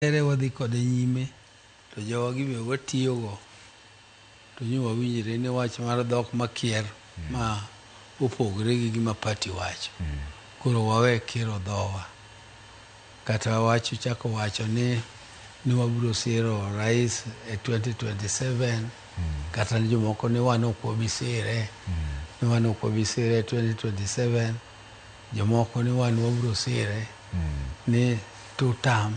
ere wadhi kode nyime to jogi be watiyogo to nyo wawinjre ni wach mar dhok makier ma opogre gi gima pati wacho. Koro wawe kiro dhowa kata wacho chako wacho ni wabiro siro rais e 2027 kata jomoko ni wan ok wabi sire ni wan ok wabi sire 2027 jomoko ni wan wabiro sire ni two term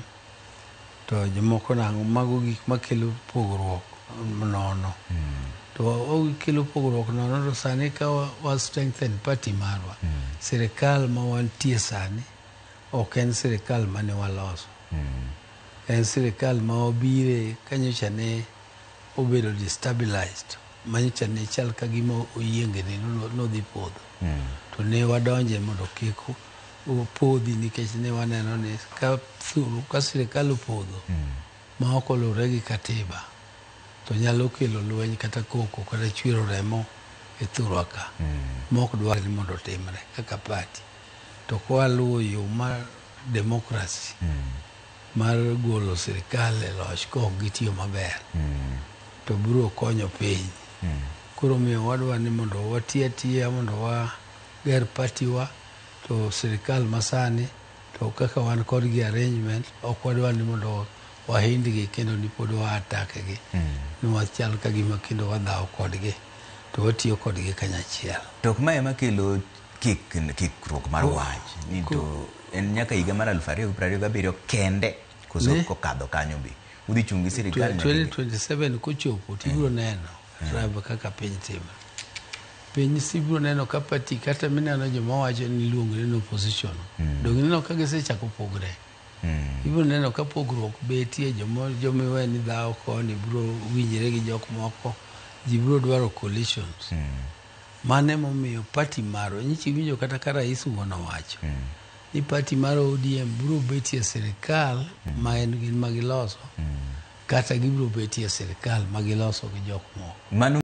to jomoko nango mago gik makelo pogruok nono to okelo pogruok nono to sani ka wa strengthen party marwa sirikal ma wantie sani ok en sirikal mane waloso en sirikal ma wabire kanyocha ne obedo destabilized manyocha ne chal ka gima oyiengni nodhi podho to ne wadonje mondo kik opodhi nikech ne waneno ni ka sirikal opodho ma ok oluwore gi katiba to nyalo kelo lweny kata koko kata chwero remo e thurwa ka ma ok dwar ni mondo otimre kaka party. To kwaluwo yo mar demokrasi mar golo sirikal e loch ka ok gitiyo maber to biro konyo piny. Koro miyo wadwa ni mondo wati atiya mondo wager party wa to sirikal masani to kaka wan kodgi arrangement ok wadwa ni mondo wahindgi kendo ni pod wa atake gi ni wachal ka gima kendo wadhaw kodgi to watiyo kodgi kanyachiel. To kuma ema kelo kikruok mar wach ni to en nyaka higa mar 2027 kende koso kokadho kanyo be udhi chungi sirikal 2027 kochopo tibiro neno raba kaka piny timre. Piny sibiro neno ka party kata mineno joma wacho ni luongo ni opposition dong neno ka gisechako pogre ibiro neno ka pogruok betie joma we ni dhaw koni biro winjre gi jok moko ji biro dwaro coalitions mane momiyo party maro nyichi winjo kata ka rais wuono wacho ni party mar ODM biro betie sirikal ma en gin magiloso kata gibiro betie sirikal magiloso gi jok moko.